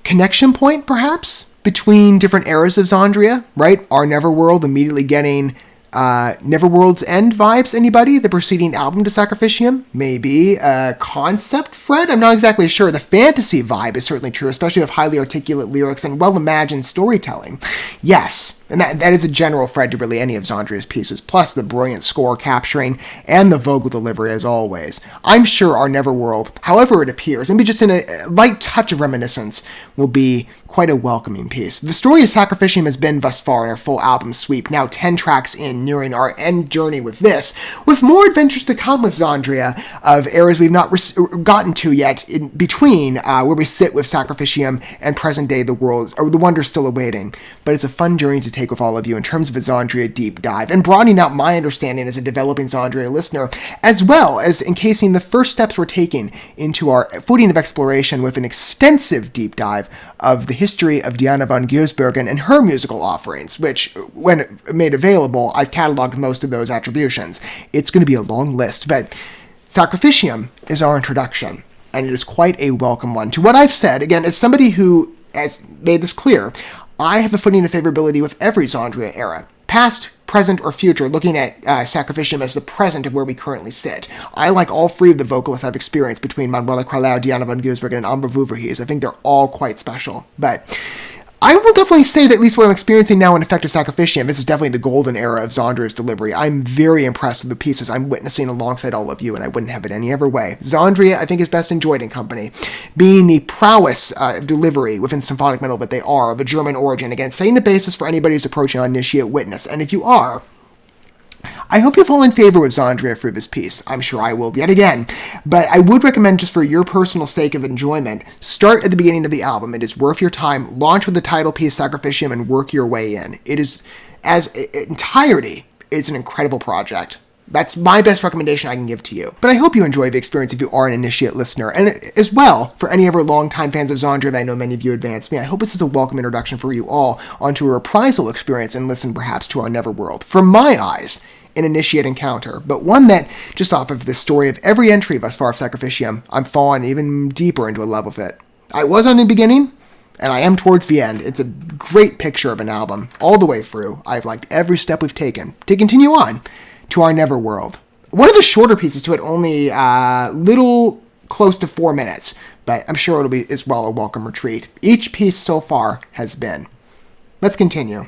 connection point, perhaps, between different eras of XANDRIA, right? Our NEVERWORLD immediately getting NEVERWORLD's End vibes, anybody? The preceding album to Sacrificium? Maybe. Concept, Fred? I'm not exactly sure. The fantasy vibe is certainly true, especially with highly articulate lyrics and well-imagined storytelling. Yes. And that is a general thread to really any of XANDRIA's pieces, plus the brilliant score capturing and the vocal delivery as always. I'm sure our NEVERWORLD, however it appears, maybe just in a light touch of reminiscence, will be quite a welcoming piece. The story of Sacrificium has been thus far in our full album sweep, now 10 tracks in, nearing our end journey with this, with more adventures to come with XANDRIA of eras we've not gotten to yet in between, where we sit with Sacrificium and present day the world, or the wonder still awaiting. But it's a fun journey to take with all of you in terms of a XANDRIA deep dive, and broadening out my understanding as a developing XANDRIA listener, as well as encasing the first steps we're taking into our footing of exploration with an extensive deep dive of the history of Diana von Giersbergen and her musical offerings, which, when made available, I've cataloged most of those attributions. It's going to be a long list, but Sacrificium is our introduction, and it is quite a welcome one. To what I've said, again, as somebody who has made this clear, I have a footing of favorability with every XANDRIA era, past, present, or future, looking at Sacrificium as the present of where we currently sit. I like all three of the vocalists I've experienced between Manuela Carlao, Diana von Giersbergen, and Amber Vouverhees. I think they're all quite special. But I will definitely say that at least what I'm experiencing now in Effective Sacrificium, this is definitely the golden era of XANDRIA's delivery. I'm very impressed with the pieces I'm witnessing alongside all of you, and I wouldn't have it any other way. XANDRIA, I think, is best enjoyed in company, being the prowess of delivery within symphonic metal that they are, of a German origin, again, setting the basis for anybody who's approaching on initiate witness. And if you are, I hope you fall in favor with XANDRIA for this piece. I'm sure I will yet again. But I would recommend, just for your personal sake of enjoyment, start at the beginning of the album. It is worth your time. Launch with the title piece, Sacrificium, and work your way in. It is, as entirety, it's an incredible project. That's my best recommendation I can give to you. But I hope you enjoy the experience if you are an initiate listener. And as well, for any of our longtime fans of XANDRIA, I know many of you advanced me, I hope this is a welcome introduction for you all onto a reprisal experience and listen perhaps to our NEVERWORLD. From my eyes, an initiate encounter, but one that, just off of the story of every entry thus far of Sacrificium, I'm falling even deeper into a love with it. I was on the beginning, and I am towards the end. It's a great picture of an album, all the way through. I've liked every step we've taken. To continue on to our NEVERWORLD. One of the shorter pieces to it, only little close to 4 minutes, but I'm sure it'll be as well a welcome retreat. Each piece so far has been. Let's continue.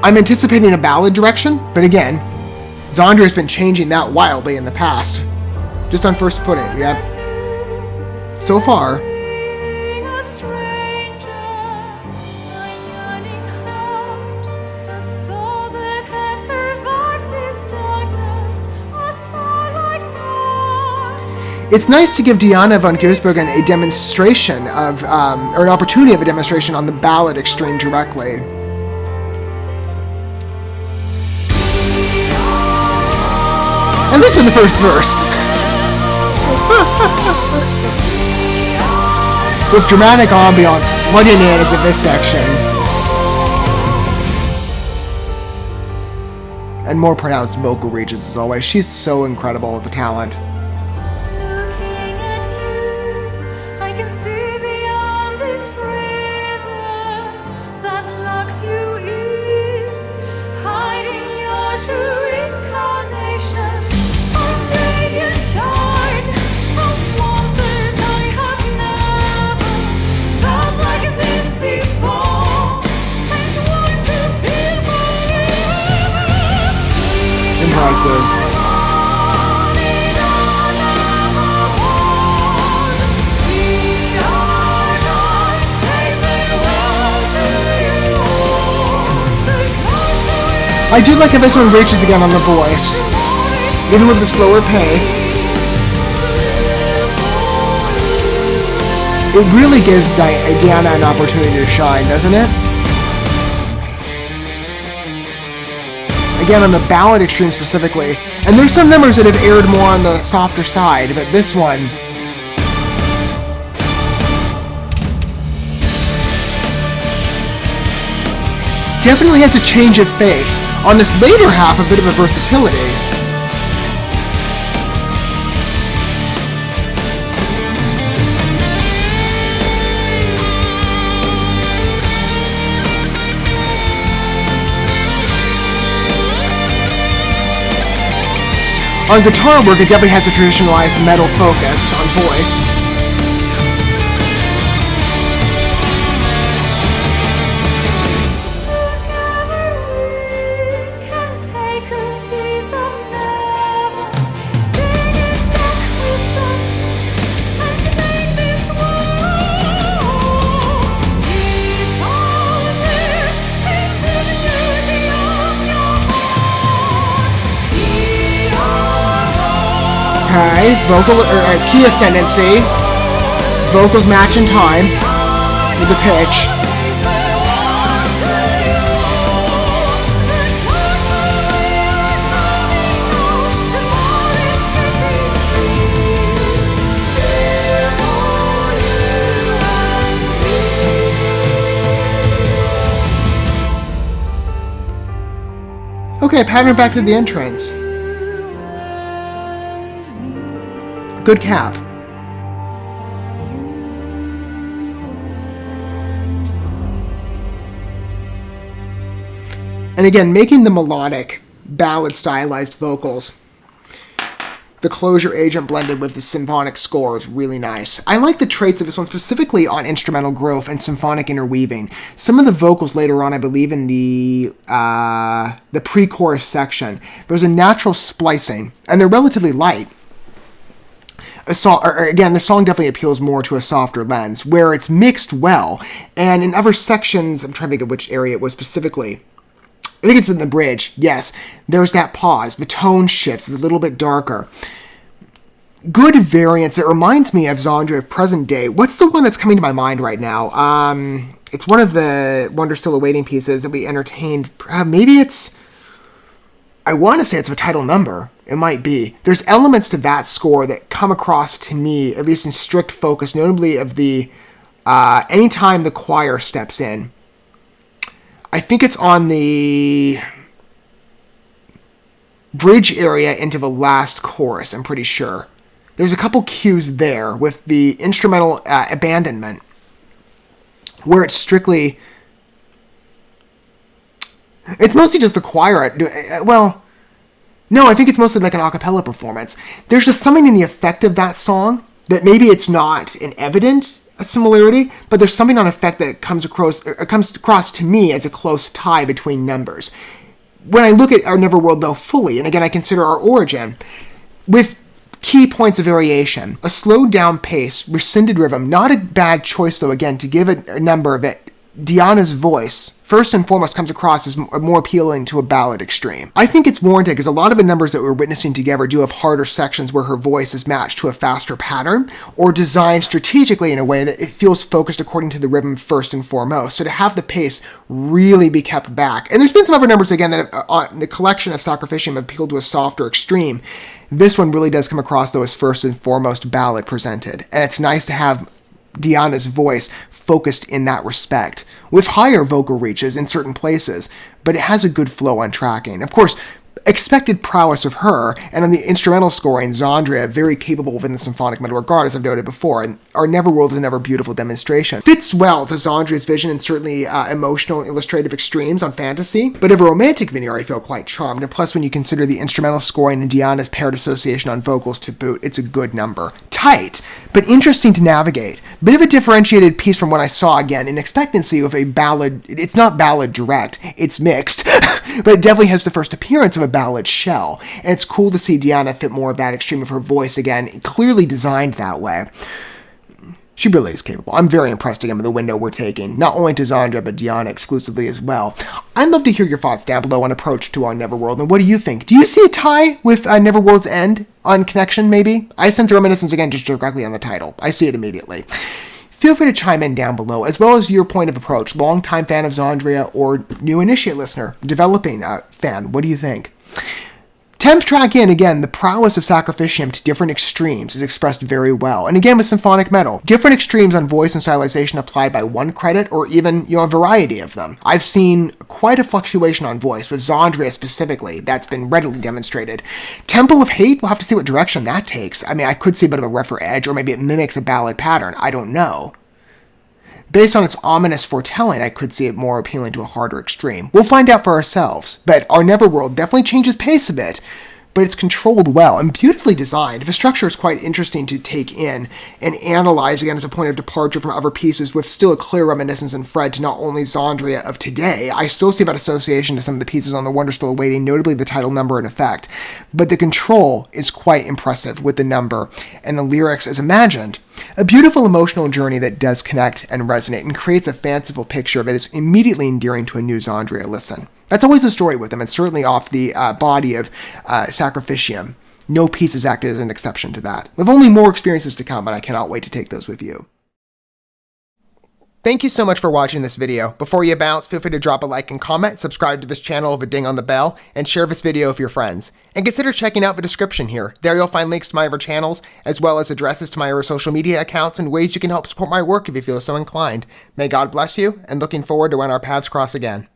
I'm anticipating a ballad direction, but again, XANDRIA has been changing that wildly in the past. Just on first footing, yeah. So far, it's nice to give Diana von Giersbergen a demonstration of, or an opportunity of a demonstration on the ballad extreme directly. And this is the first verse. With dramatic ambiance flooding in as of this section. And more pronounced vocal reaches as always. She's so incredible with the talent. I do like how this one reaches again on the voice, even with the slower pace. It really gives Diana an opportunity to shine, doesn't it? Again, on the ballad extreme specifically. And there's some numbers that have aired more on the softer side, but this one, Definitely has a change of face. On this later half, a bit of a versatility. On guitar work, it definitely has a traditionalized metal focus on voice. Okay, vocal key ascendancy, vocals match in time with the pitch. Okay, pattern back to the entrance. Good cap. And again, making the melodic, ballad stylized vocals, the closure agent blended with the symphonic score is really nice. I like the traits of this one, specifically on instrumental growth and symphonic interweaving. Some of the vocals later on, I believe in the pre-chorus section, there's a natural splicing, and they're relatively light. Again, the song definitely appeals more to a softer lens, where it's mixed well. And in other sections, I'm trying to think of which area it was specifically. I think it's in the bridge, yes. There's that pause. The tone shifts. It's a little bit darker. Good variance. It reminds me of XANDRIA of present day. What's the one that's coming to my mind right now? It's one of the Wonder Still Awaiting pieces that we entertained. Maybe it's... I want to say it's a title number. It might be. There's elements to that score that come across to me, at least in strict focus, notably of the anytime the choir steps in. I think it's on the bridge area into the last chorus, I'm pretty sure. There's a couple cues there with the instrumental abandonment, where it's strictly... It's mostly just the choir. Well, no, I think it's mostly like an a cappella performance. There's just something in the effect of that song that maybe it's not an evident similarity, but there's something on effect that comes across to me as a close tie between numbers. When I look at our Neverworld, though, fully, and again, I consider our origin, with key points of variation, a slowed down pace, rescinded rhythm, not a bad choice, though, again, to give a number of it. Diana's voice, first and foremost, comes across as more appealing to a ballad extreme. I think it's warranted because a lot of the numbers that we're witnessing together do have harder sections where her voice is matched to a faster pattern or designed strategically in a way that it feels focused according to the rhythm first and foremost. So to have the pace really be kept back. And there's been some other numbers, again, that on the collection of Sacrificium have appealed to a softer extreme. This one really does come across, though, as first and foremost ballad presented. And it's nice to have Diana's voice focused in that respect, with higher vocal reaches in certain places, but it has a good flow on tracking. Of course, expected prowess of her, and on the instrumental scoring, XANDRIA, very capable within the symphonic metal regard, as I've noted before, and our Neverworld is another beautiful demonstration. Fits well to XANDRIA's vision and certainly emotional and illustrative extremes on fantasy, but of a romantic veneer, I feel quite charmed, and plus when you consider the instrumental scoring and Diana's paired association on vocals to boot, it's a good number. Tight, but interesting to navigate. Bit of a differentiated piece from what I saw, again, in expectancy of a ballad. It's not ballad direct, it's mixed, but it definitely has the first appearance of a ballad shell, and it's cool to see Diana fit more of that extreme of her voice again, clearly designed that way. She really is capable. I'm very impressed again with the window we're taking, not only to XANDRIA, but Diana exclusively as well. I'd love to hear your thoughts down below on approach to our Neverworld, and what do you think? Do you see a tie with Neverworld's End on connection, maybe? I sense a reminiscence, again, just directly on the title. I see it immediately. Feel free to chime in down below, as well as your point of approach. Longtime fan of XANDRIA or new initiate listener, developing fan, what do you think? Temp track in, again, the prowess of Sacrificium to different extremes is expressed very well. And again, with symphonic metal, different extremes on voice and stylization applied by one credit or even, a variety of them. I've seen quite a fluctuation on voice, with XANDRIA specifically, that's been readily demonstrated. Temple of Hate, we'll have to see what direction that takes. I mean, I could see a bit of a rougher edge, or maybe it mimics a ballad pattern. I don't know. Based on its ominous foretelling, I could see it more appealing to a harder extreme. We'll find out for ourselves, but our Neverworld definitely changes pace a bit, but it's controlled well and beautifully designed. The structure is quite interesting to take in and analyze, again, as a point of departure from other pieces, with still a clear reminiscence and thread to not only XANDRIA of today. I still see that association to some of the pieces on The Wonder Still Awaiting, notably the title number and effect, but the control is quite impressive with the number and the lyrics as imagined. A beautiful emotional journey that does connect and resonate and creates a fanciful picture that is immediately endearing to a new XANDRIA listen. That's always the story with them, and certainly off the body of Sacrificium. No piece has acted as an exception to that. With only more experiences to come, but I cannot wait to take those with you. Thank you so much for watching this video. Before you bounce, feel free to drop a like and comment, subscribe to this channel with a ding on the bell, and share this video with your friends. And consider checking out the description here. There you'll find links to my other channels, as well as addresses to my other social media accounts and ways you can help support my work if you feel so inclined. May God bless you, and looking forward to when our paths cross again.